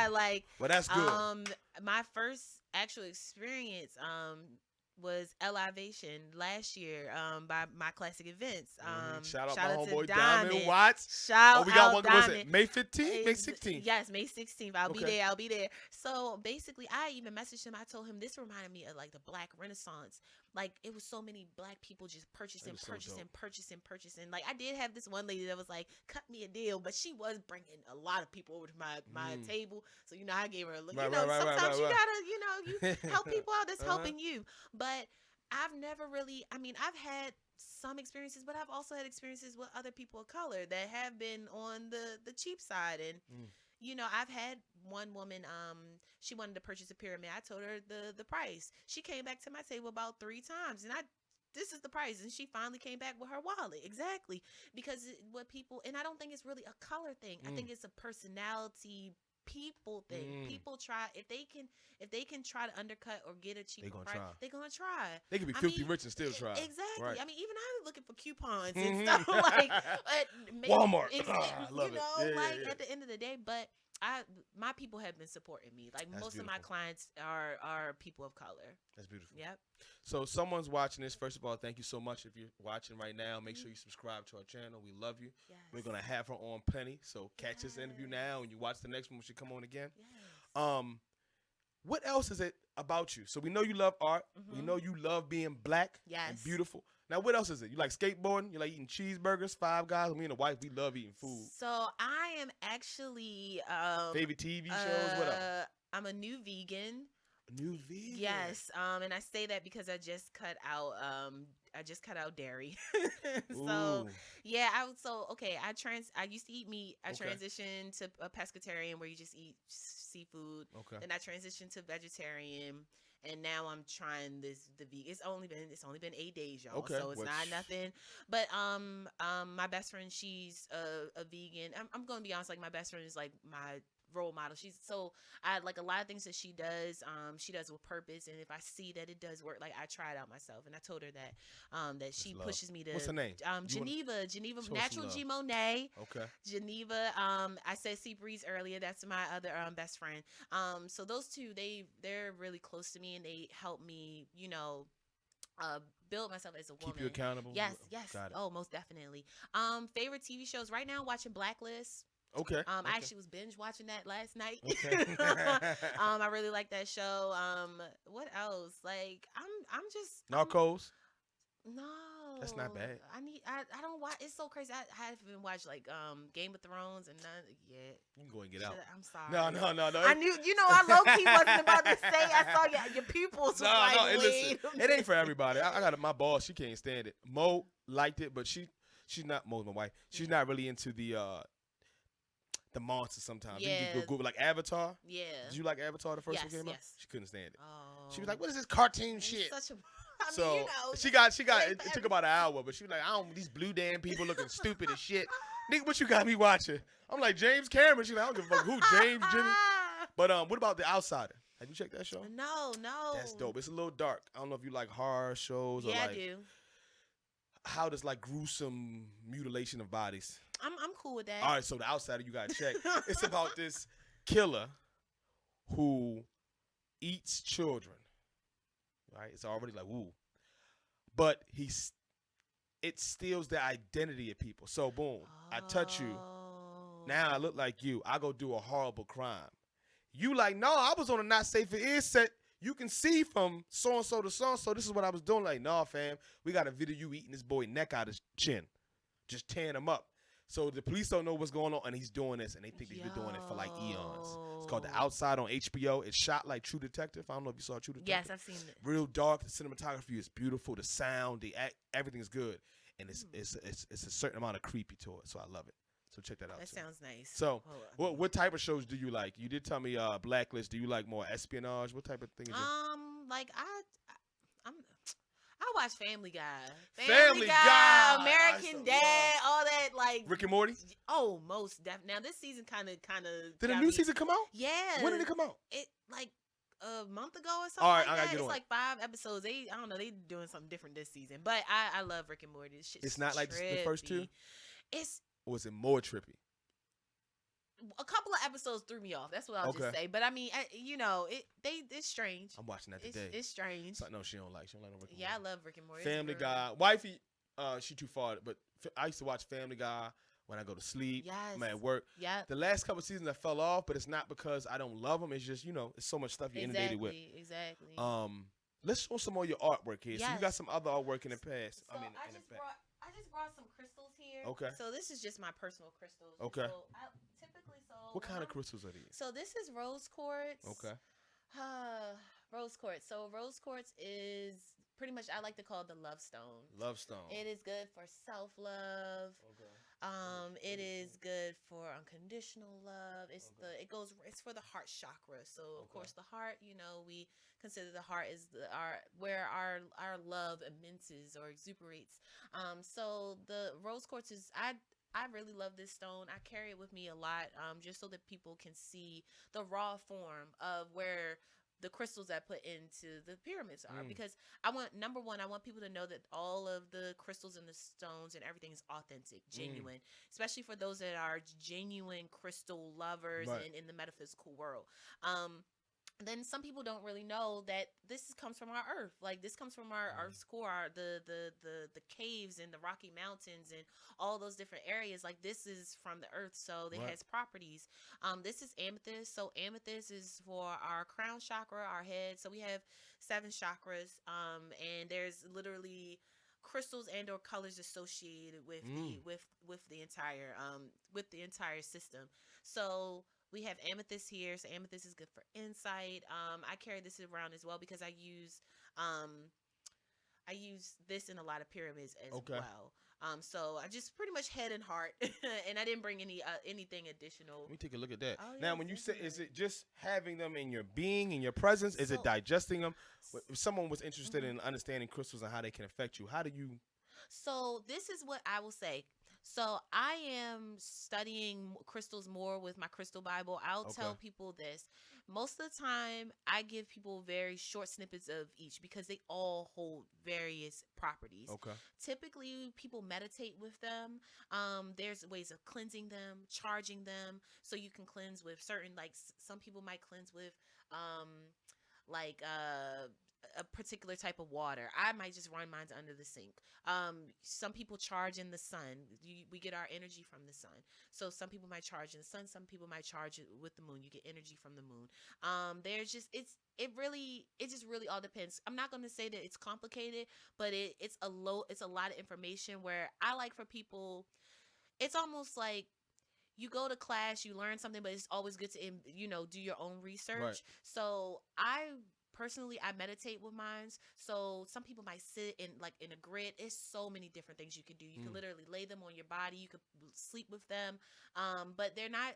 Like Well, that's good. my first actual experience, was Elevation last year by My Classic Events. Shout out Shout my out to homeboy Diamond. Watts. Shout Oh, we got out one. Was it Diamond. May 15th? May 16th. Yes, May 16th. I'll be Okay. there. I'll be there. So basically, I even messaged him. I told him this reminded me of like the Black Renaissance. Like it was so many Black people just purchasing, That was so dope. purchasing. Like I did have this one lady that was like, cut me a deal, but she was bringing a lot of people over to my table. So you know, I gave her a look. Right, you know, right, right, sometimes right, you right. gotta, you know, you help people out that's Uh-huh. helping you. But I've never really, I mean, I've had some experiences, but I've also had experiences with other people of color that have been on the cheap side. And, you know, I've had one woman, she wanted to purchase a pyramid. I told her the price. She came back to my table about 3 times and this is the price. And she finally came back with her wallet. Exactly. Because what people, and I don't think it's really a color thing. I think it's a personality people thing. People try if they can try to undercut or get a cheaper price, they're gonna try. They could be I filthy mean, rich and still try. Exactly. Right. I mean, even I was looking for coupons and stuff like Walmart. I you love it. know, Yeah, like yeah. at the end of the day, but my people have been supporting me. Like That's most of my beautiful. clients are people of color. That's beautiful. Yep. So someone's watching this. First of all, thank you so much. If you're watching right now, make sure you subscribe to our channel. We love you. Yes. We're gonna have her on plenty. So catch this interview now, and you watch the next one when she come on again. Yes. What else is it about you? So we know you love art. We know you love being black and Yes. beautiful. Now, what else is it? You like skateboarding? You like eating cheeseburgers? Five Guys? Me and the wife, we love eating food. So I am actually Favorite TV shows? What else? I'm a new vegan. New vegan. Yes, and I say that because I just cut out dairy. So Ooh. yeah, I used to eat meat. I Okay. transitioned to a pescatarian where you just eat seafood. Okay. Then I transitioned to vegetarian, and now I'm trying the vegan. It's only been 8 days, y'all. Okay, So it's which- not nothing. But my best friend, she's a vegan. I'm gonna be honest, like my best friend is like my role model. I like a lot of things that she does with purpose, and if I see that it does work, like I try it out myself. And I told her that she love. pushes me to What's her name? Geneva show some Natural love. G Monet. Okay. Geneva, I said Sea Breeze earlier. That's my other best friend. So those two, they're really close to me, and they help me, you know, build myself as a woman. Keep you accountable. Yes. Got it. Oh, most definitely. Favorite TV shows right now? Watching Blacklist. Okay. I okay. actually was binge watching that last night. Okay. I really like that show. What else? Like I'm just Narcos. no. That's not bad. I don't watch. It's so crazy. I haven't watched like Game of Thrones and none yet. You can go and get out. I'm sorry. No. I knew, you know, I low key wasn't about to say. I saw your pupils. Was like, Hey, wait listen, a it ain't for everybody. I got my boss. She can't stand it. Mo liked it, but she's not. Mo's my wife. She's not really into the monsters. Sometimes. Yeah. You go like Avatar. Yeah. Did you like Avatar the first one Yes, came out? yes. She couldn't stand it. Oh. She was like, "What is this cartoon It's shit?" Such a. I mean, So you know, she got. ain't It for took about an hour, but she was like, "I don't. These blue damn people looking stupid as shit." Nigga, what you got me watching? I'm like James Cameron. She's like, I don't give a fuck who James Jimmy. But what about The Outsider? Have you checked that show? No. That's dope. It's a little dark. I don't know if you like horror shows or Yeah, like I do. how does like gruesome mutilation of bodies. I'm cool with that. All right, so The Outsider you gotta check. It's about this killer who eats children. Right? It's already like woo. But it steals the identity of people. So boom, I touch you. Oh. Now I look like you. I go do a horrible crime. You like, no, I was on a not safe for ear set. You can see from so-and-so to so-and-so. This is what I was doing. Like, nah, fam. We got a video you eating this boy neck out his chin. Just tearing him up. So the police don't know what's going on, and he's doing this, and they think he's been doing it for like eons. It's called The Outside on HBO. It's shot like True Detective. I don't know if you saw True Detective. Yes, I've seen it. Real dark. The cinematography is beautiful. The sound, the everything is good, and it's a certain amount of creepy to it. So I love it. So check that out. That too. sounds nice. So, Hold on. what type of shows do you like? You did tell me Blacklist. Do you like more espionage? What type of thing is it? Like I watch Family Guy. Family Guy! American I Dad, all that like. Rick and Morty? Oh, most definitely. Now this season kind of. Did a new season come out? Yeah. When did it come out? It like a month ago or something. All right, like I gotta that. get It's on like 5 episodes. I don't know. They doing something different this season, but I love Rick and Morty. This shit's It's not like the first two? It's Or is it more trippy? a couple of episodes threw me off. That's what I'll just say. But I mean, it's strange. I'm watching that today. It's strange. Something else she don't like. She don't like no Rick and Yeah, Morty. I love Rick and Morty. Family Guy. Wifey, she too far. But I used to watch Family Guy when I go to sleep. Yes. I'm at work. Yeah. The last couple seasons I fell off, but it's not because I don't love them. It's just, it's so much stuff you're inundated with. Exactly. Let's show some more of your artwork here. Yes. So you got some other artwork in the past. So I just brought some crystals here. Okay. So this is just my personal crystals. Okay. So what kind of crystals are these? So this is rose quartz. Okay. Rose quartz. So rose quartz is pretty much, I like to call it the love stone. Love stone. It is good for self-love. Okay. It is good for unconditional love. It's for the heart chakra. So of course the heart, we consider the heart is where our love immenses or exuberates. So the rose quartz is I really love this stone. I carry it with me a lot, just so that people can see the raw form of where the crystals I put into the pyramids are. Because number one, I want people to know that all of the crystals and the stones and everything is authentic, genuine, especially for those that are genuine crystal lovers and in the metaphysical world. Then some people don't really know that this comes from our earth. Like this comes from our earth's core, the caves and the Rocky Mountains and all those different areas. Like this is from the earth, so it has properties. This is amethyst. So amethyst is for our crown chakra, our head. So we have 7 chakras, and there's literally crystals and or colors associated with the entire system. So we have amethyst here. So amethyst is good for insight. I carry this around as well because I use this in a lot of pyramids as well. So I just pretty much head and heart, and I didn't bring anything additional. Let me take a look at that. Oh, now, when you say, is it just having them in your being, in your presence? Is it digesting them? If someone was interested in understanding crystals and how they can affect you, how do you? So this is what I will say. So I am studying crystals more with my crystal Bible. I'll tell people this. Most of the time, I give people very short snippets of each because they all hold various properties. Okay. Typically, people meditate with them. There's ways of cleansing them, charging them. So you can cleanse with certain, like some people might cleanse with a particular type of water. I might just run mine under the sink. Some people charge in the sun. We get our energy from the sun. So some people might charge in the sun. Some people might charge it with the moon. You get energy from the moon. It just really all depends. I'm not going to say that it's complicated, but it's a lot of information where I like for people. It's almost like you go to class, you learn something, but it's always good to do your own research. Right. So personally, I meditate with mine. So some people might sit in a grid. It's so many different things you can do. You can literally lay them on your body. You could sleep with them. But they're not.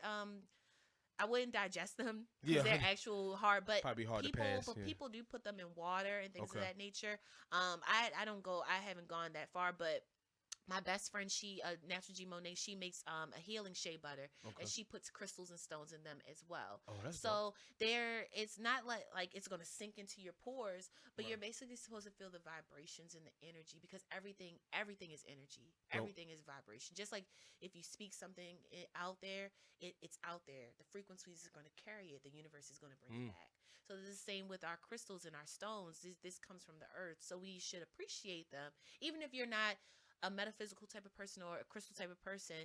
I wouldn't digest them because they're actual hard. But probably hard to pass. But people do put them in water and things of that nature. I haven't gone that far, but my best friend, Natural G Monet, she makes a healing shea butter, and she puts crystals and stones in them as well. Oh, that's so it's not like it's gonna sink into your pores, but you're basically supposed to feel the vibrations and the energy because everything is energy. Everything is vibration. Just like if you speak something out there, it's out there. The frequencies are gonna carry it. The universe is gonna bring it back. So it's the same with our crystals and our stones. This comes from the earth, so we should appreciate them, even if you're not a metaphysical type of person or a crystal type of person.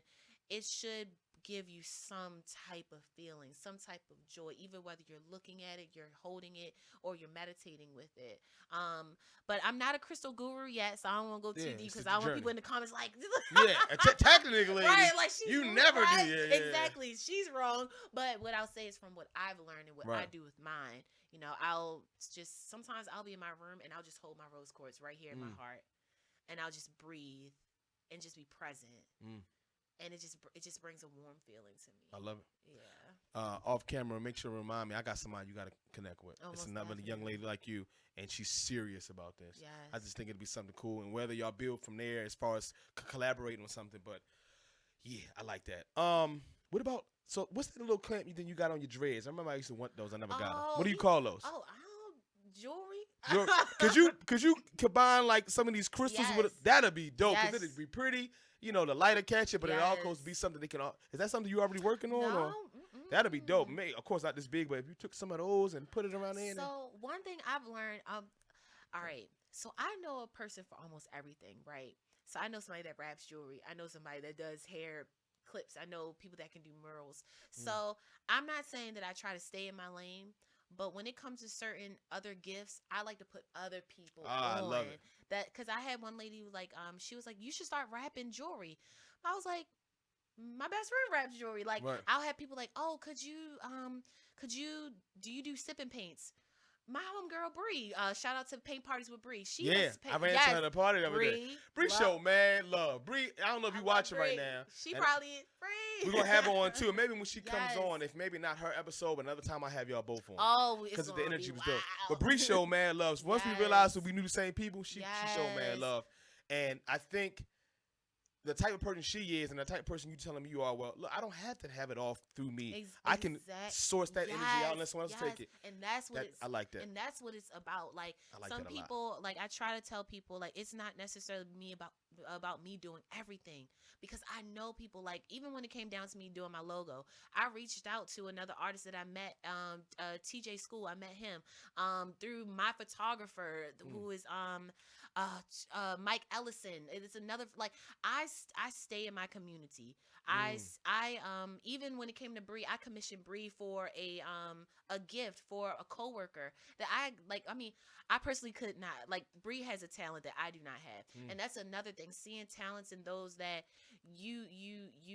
It should give you some type of feeling, some type of joy, even whether you're looking at it, you're holding it, or you're meditating with it. But I'm not a crystal guru yet, so I don't want to go too deep because I want people in the comments like, technically, right? Like you never right? do, exactly. She's wrong. But what I'll say is from what I've learned and what I do with mine. Sometimes I'll be in my room and I'll just hold my rose quartz right here in my heart. And I'll just breathe and just be present. And it just brings a warm feeling to me. I love it. Yeah. Off camera, make sure to remind me. I got somebody you got to connect with. It's another definitely. young lady like you, and she's serious about this. Yes. I just think it'd be something cool, and whether y'all build from there as far as collaborating on something. But yeah, I like that. What about? So what's the little clamp you got on your dreads? I remember I used to want those. I never got them. What do you call those? Jewelry. Could you combine like some of these crystals with it? That'd be dope. Yes. It'd be pretty. The lighter catch it, but it all goes be something they can. Is that something you already working on? That'd be dope. Maybe, of course, not this big, but if you took some of those and put it around there. So one thing I've learned, all right. So I know a person for almost everything, right? So I know somebody that wraps jewelry. I know somebody that does hair clips. I know people that can do murals. So I'm not saying that I try to stay in my lane, but when it comes to certain other gifts, I like to put other people on. I love it. That because I had one lady who like she was like, you should start wrapping jewelry. I was like, my best friend wraps jewelry. Like Right. I'll have people like, oh, do you do sipping paints? My homegirl Bree, shout out to Paint Parties with Bree. She does I ran into her at a party the other day. Bree show, man, love. Bree, I don't know if you watching right now. She probably is Bree. We're going to have her on too. And maybe when she comes on, if maybe not her episode, but another time I have y'all both on. Oh, because it's the energy be was wild. dope. But Bree show, man, loves. Once we realized that we knew the same people, she showed man love. And I think the type of person she is and the type of person you telling me you are, well, look, I don't have to have it all through me. I can source that energy out and let someone else take it. And that's what I like that. And that's what it's about. Like some people, like I try to tell people, like it's not necessarily me about me doing everything, because I know people, like even when it came down to me doing my logo, I reached out to another artist that I met, TJ School. I met him through my photographer who is Mike Ellison. It's another, like I stay in my community. I even when it came to Bree, I commissioned Bree for a gift for a coworker that I like. I mean, I personally could not, like, Bree has a talent that I do not have, and that's another thing. Seeing talents in those that you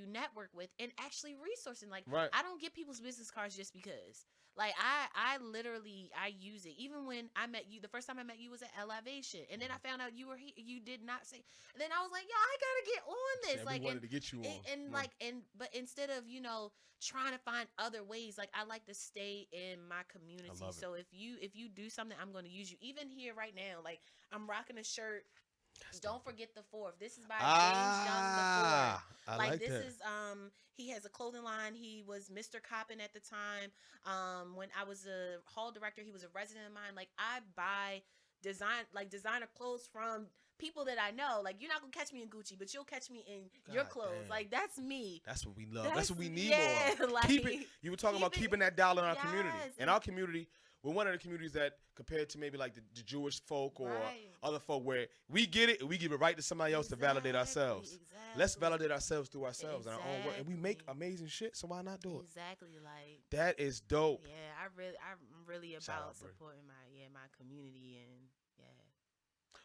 network with and actually resourcing. Like, I don't get people's business cards just because. Like I literally use it. Even when I met you, the first time I met you was at Elevation, and then I found out you were here. You did not say. And then I was like, yo, I gotta get on this. Yeah, we wanted to get you on. But instead of trying to find other ways, like I like to stay in my community. So if you do something, I'm going to use you. Even here right now, like I'm rocking a shirt. Don't forget the fourth. This is by James Young the Fourth. I like this that. is he has a clothing line. He was Mr. Coppin at the time. When I was a hall director, he was a resident of mine. Like I buy designer clothes from people that I know. Like you're not gonna catch me in Gucci, but you'll catch me in your clothes. Damn. Like that's me. That's what we love. That's what we need more. Like, you were talking about keeping that dollar in our community. In our community, we're one of the communities that, compared to maybe like the Jewish folk or other folk, where we get it and we give it right to somebody else to validate ourselves. Let's validate ourselves through ourselves and our own work, and we make amazing shit. So why not do it? Exactly, like that is dope. Yeah, I'm really about supporting my community, and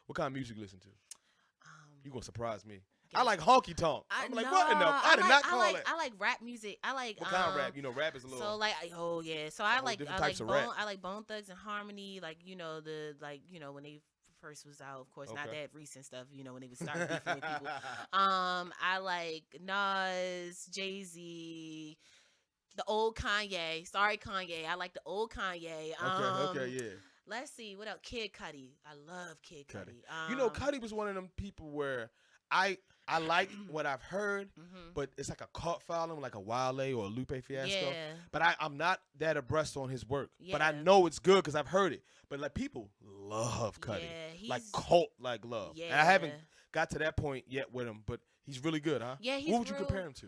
What kind of music you listen to? You gonna surprise me. I like honky tonk. I'm like, what enough? I did not call it. I like rap music. I like what kind of rap? You know, rap is a little. So like, oh yeah. So I like rap. I like Bone Thugs and Harmony. Like when they first was out. Of course, not that recent stuff. When they would start beefing with people. I like Nas, Jay-Z, the old Kanye. Sorry, Kanye. I like the old Kanye. Okay, yeah. Let's see what else. Kid Cudi. I love Kid Cudi. Cudi was one of them people where I like what I've heard, but it's like a cult following, like a Wale or a Lupe Fiasco. Yeah. But I'm not that abreast on his work. Yeah. But I know it's good because I've heard it. But like people love Cudi, like cult like love. Yeah. And I haven't got to that point yet with him, but he's really good, huh? Yeah, what would you compare him to?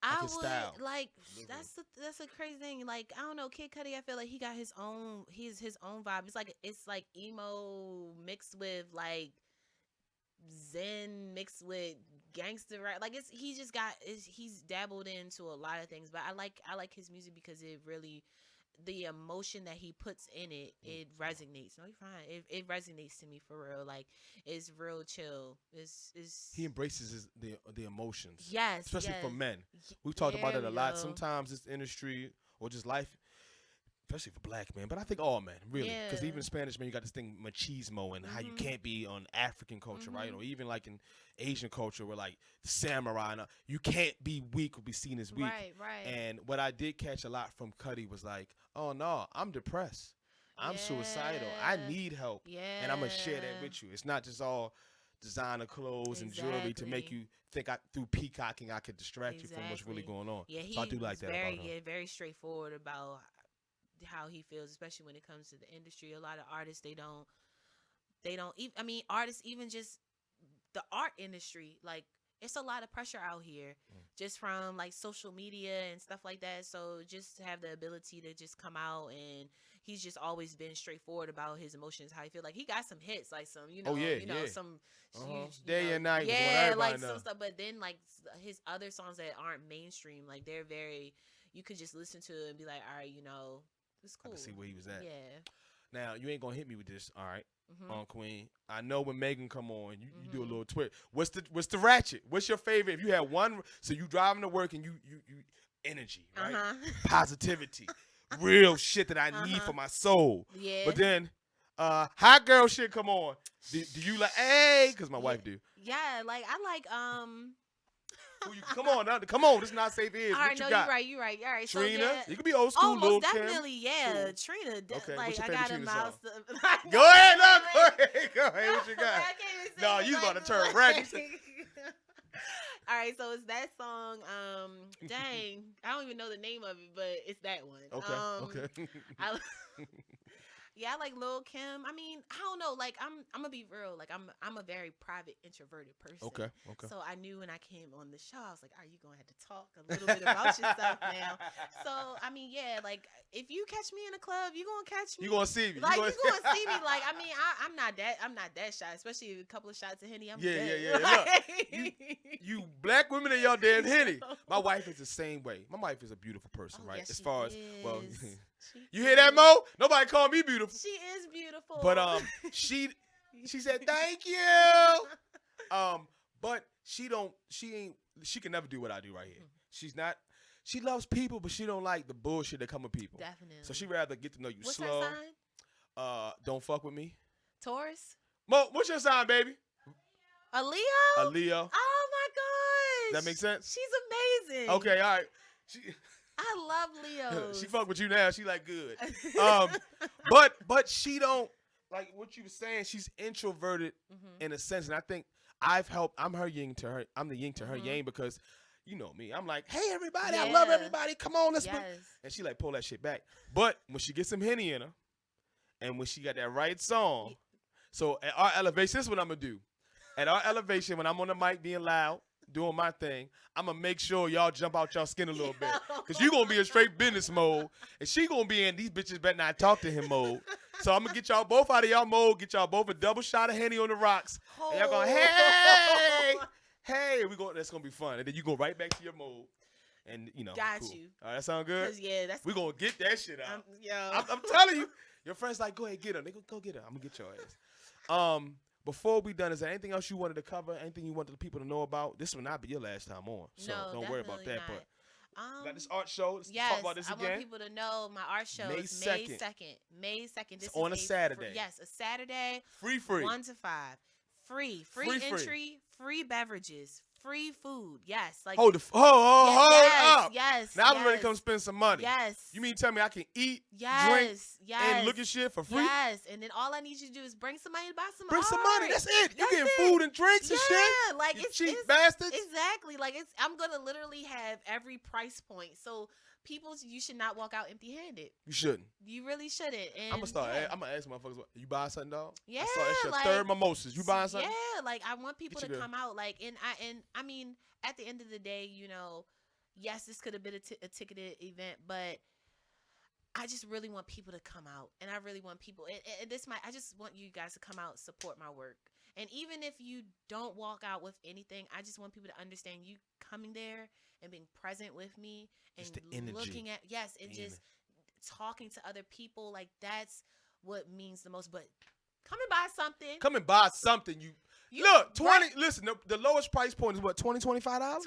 I would style. Like that's a crazy thing. Like I don't know, Kid Cudi. I feel like he got his own vibe. It's like emo mixed with like Zen mixed with gangster rap. Like he's dabbled into a lot of things. But I like his music because it really, the emotion that he puts in it, it resonates. No, you're fine. It resonates to me for real. Like it's real chill. It's he embraces the emotions. Yes, especially for men. We've talked about it a lot. Sometimes this industry or just life, especially for black men, but I think all men, really. Because even Spanish men, you got this thing machismo and how you can't be on African culture, right? Or even like in Asian culture where like the samurai, and, you can't be weak or be seen as weak. Right. And what I did catch a lot from Cudi was like, oh no, I'm depressed. I'm suicidal. I need help. Yeah. And I'm going to share that with you. It's not just all designer clothes and jewelry to make you think through peacocking I could distract you from what's really going on. Yeah, so I do like that about him. Yeah, very straightforward about how he feels, especially when it comes to the industry. A lot of artists, they don't artists, even just the art industry, like it's a lot of pressure out here just from like social media and stuff like that. So just to have the ability to just come out, and he's just always been straightforward about his emotions, how he feel. Like he got some hits, like some, some Day and Night was the one yeah, everybody like know. some stuff. But then like his other songs that aren't mainstream, like they're very, you could just listen to it and be like, all right, it's cool. I can see where he was at. Yeah. Now you ain't gonna hit me with this, all right? Mm-hmm. Queen. I know when Megan come on, you do a Mm-hmm. little twist. What's the ratchet? What's your favorite? If you had one, so you driving to work and you energy, right? Positivity, real shit that I need for my soul. Yeah. But then, hot girl shit come on. Do you like? Hey, because my wife do. Yeah, like I like Come on, now, come on. This is not safe ears. All What right, you no, got? you're right. All right, Trina, so yeah. you could be old school, Oh, Lil most Kim. definitely, yeah. Cool. Trina, Okay, like what's your I favorite got a Trina mouse. song? Go ahead, no, go ahead, go ahead. What you got? I can't even say No, it, you about like, to turn red. All right, so it's that song. Dang, I don't even know the name of it, but it's that one. Okay. Yeah, I like Lil Kim. I mean, I don't know. Like, I'm gonna be real. Like, I'm a very private, introverted person. Okay. So I knew when I came on the show, I was like, "Are you gonna have to talk a little bit about yourself now?" So I mean, yeah, like if you catch me in a club, you gonna catch me. You gonna see me. Like you gonna see me. Like I mean, I'm not that shy. Especially a couple of shots of Henny. I'm good. Yeah. Look, you black women in y'all damn Henny. My wife is the same way. My wife is a beautiful person, right? Yes, as far as she you hear that, Mo? Nobody call me beautiful. She is beautiful. But she said thank you. But she can never do what I do right here. She's not. She loves people, but she don't like the bullshit that come with people. Definitely. So she rather get to know you What's slow. her sign? Don't fuck with me. Taurus. Mo, what's your sign, baby? A Leo. A Leo. Oh my gosh. That makes sense. She's amazing. Okay, all right. I love Leos. She fuck with you now. She like good. But she don't like what you were saying. She's introverted in a sense, and I think I've helped. I'm her yin to her. I'm the yin to her yang because you know me. I'm like, hey everybody, I love everybody. Come on, let's. And she like pull that shit back. But when she gets some Henny in her, and when she got that right song, so at our elevation, this is what I'm gonna do. At our elevation, when I'm on the mic being loud, doing my thing, I'm going to make sure y'all jump out y'all skin a little bit. Because you going to be in straight business mode. And she going to be in these bitches better not talk to him mode. So I'm going to get y'all both out of y'all mode, get y'all both a double shot of Henny on the rocks. And y'all going, hey. That's going to be fun. And then you go right back to your mode. And, Got cool. you. All right, that sound good? We're going to get that shit out. I'm telling you. Your friend's like, go ahead, get her. They go get her. I'm going to get your ass. Before we done, is there anything else you wanted to cover? Anything you wanted the people to know about? This will not be your last time on, so don't worry about that. Not. But got this art show. Let's yes, talk about this again. I want people to know my art show is May 2nd. May 2nd. This is on a Saturday. Yes, a Saturday. Free. 1 to 5. Free entry. Free beverages. Free food. Yes. Like hold up. Yes. Now I'm ready to come spend some money. Yes. You mean tell me I can eat, drink, and look at shit for free? Yes. And then all I need you to do is bring some money to buy some Bring art. some money. That's it. You getting food and drinks and shit. Yeah. Like it's cheap bastards. Exactly. Like I'm gonna literally have every price point. So people, you should not walk out empty-handed. You shouldn't. You really shouldn't. And I'm gonna start. I'm gonna ask motherfuckers, you buying something, dog? Yeah. I saw that's your third mimosas. You buying something? Yeah. Like I want people to come out. Like and I mean, at the end of the day, yes, this could have been a ticketed event, but I just really want people to come out, and I really want people. And I just want you guys to come out, support my work. And even if you don't walk out with anything, I just want people to understand you coming there and being present with me and looking at just talking to other people. Like that's what means the most. But come and buy something. Come and buy something. Look, 20. Right. Listen, the lowest price point is what, $20, $25? $25.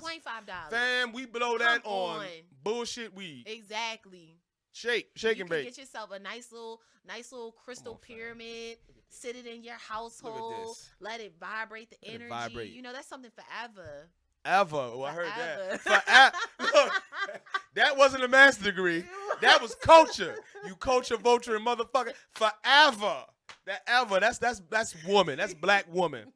Fam, we blow that on bullshit weed. Exactly. Shake and bake. Get yourself a nice little crystal pyramid. Sit it in your household. Let it vibrate the energy. That's something forever. Oh, I heard that. Look, that wasn't a master's degree. That was culture. You culture vulture and motherfucker. Forever. That's woman. That's black woman.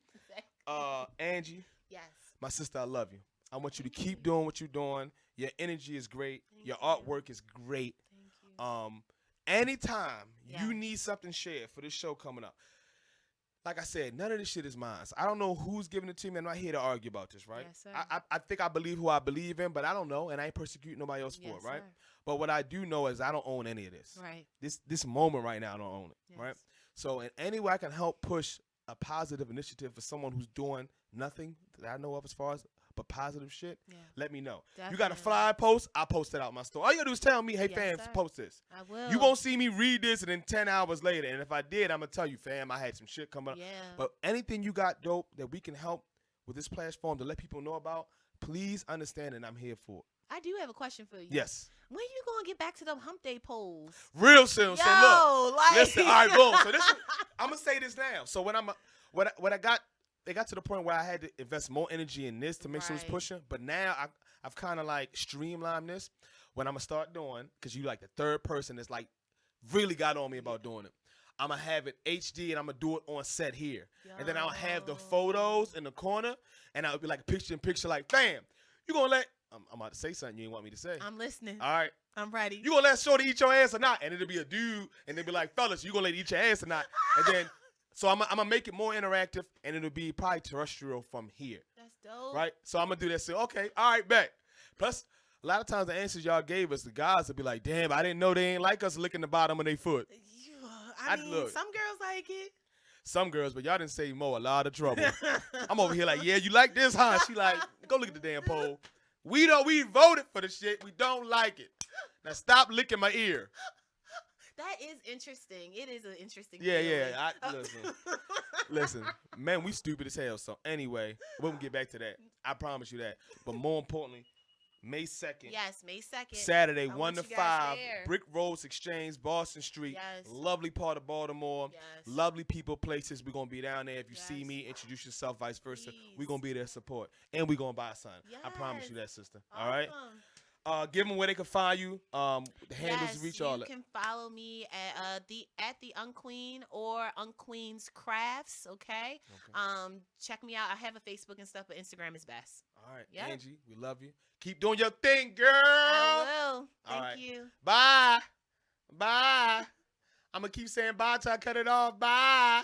Angie. Yes. My sister, I love you. I want you to keep doing what you're doing. Your energy is great. Your artwork is great. Thank you. Anytime you need something shared for this show coming up, like I said, none of this shit is mine. So I don't know who's giving it to me. I'm not here to argue about this, right? Yes, sir. I think I believe who I believe in, but I don't know, and I ain't persecuting nobody else for Yes, it, right? sir. But what I do know is I don't own any of this. Right. This moment right now, I don't own it, Yes. right? So in any way I can help push a positive initiative for someone who's doing nothing that I know of as far as but positive shit, Yeah. let me know. You Definitely. got a flyer post, I'll post it out in my store. All you gotta do is tell me, hey Yes, fam, sir. post this. I will. You won't see me read this and then 10 hours later. And if I did, I'm gonna tell you, fam, I had some shit coming up. Yeah. But anything you got dope that we can help with this platform to let people know about, please understand that I'm here for it. I do have a question for you. Yes. When you gonna get back to them hump day polls? Real soon. So look, like, listen, all right, boom. So this, I'm gonna say this now. So when I got, it got to the point where I had to invest more energy in this to make sure it's Right. pushing. But now I've kind of like streamlined this. What I'm gonna start doing, because you like the third person that's like really got on me about doing it. I'm gonna have it HD and I'm gonna do it on set here, and then I'll have the Yo. photos in the corner, and I'll be like picture in picture, like, bam, you gonna let? I'm about to say something you didn't want me to say. I'm listening. All right. I'm ready. You gonna let Shorty eat your ass or not? And it'll be a dude, and they'll be like, fellas, you gonna let her eat your ass or not? And then, so I'm gonna make it more interactive, and it'll be probably terrestrial from here, That's dope. right? So I'm gonna do that. So okay, all right, bet. Plus, a lot of times the answers y'all gave us, the guys will be like, damn, I didn't know they ain't like us licking the bottom of their foot. I mean, look. some girls like it. Some girls, but y'all didn't save Mo a lot of trouble. I'm over here like, yeah, you like this, huh? She like, go look at the damn poll. We voted for the shit. We don't like it. Now stop licking my ear. That is interesting. It is an interesting. Yeah, feeling. yeah. Listen, man, we stupid as hell. So anyway, we'll get back to that. I promise you that. But more importantly, May 2nd. Yes, May 2nd. Saturday, I 1 want to you guys 5, there. Brick Roads Exchange, Boston Street. Yes. Lovely part of Baltimore. Yes. Lovely people, places. We're going to be down there. If you see Yes. me, introduce yourself, vice versa. Please. We're going to be there to support. And we're going to buy something. I promise Yes. you that, sister. All right? Awesome. Give them where they can find you. The handles Yes, to reach all you that. can follow me at the Unqueen or Unqueen's Crafts. Okay. Check me out. I have a Facebook and stuff, but Instagram is best. All right, Yep. Angie, we love you. Keep doing your thing, girl. I will. All Thank right. you. Bye. Bye. I'm going to keep saying bye till I cut it off. Bye.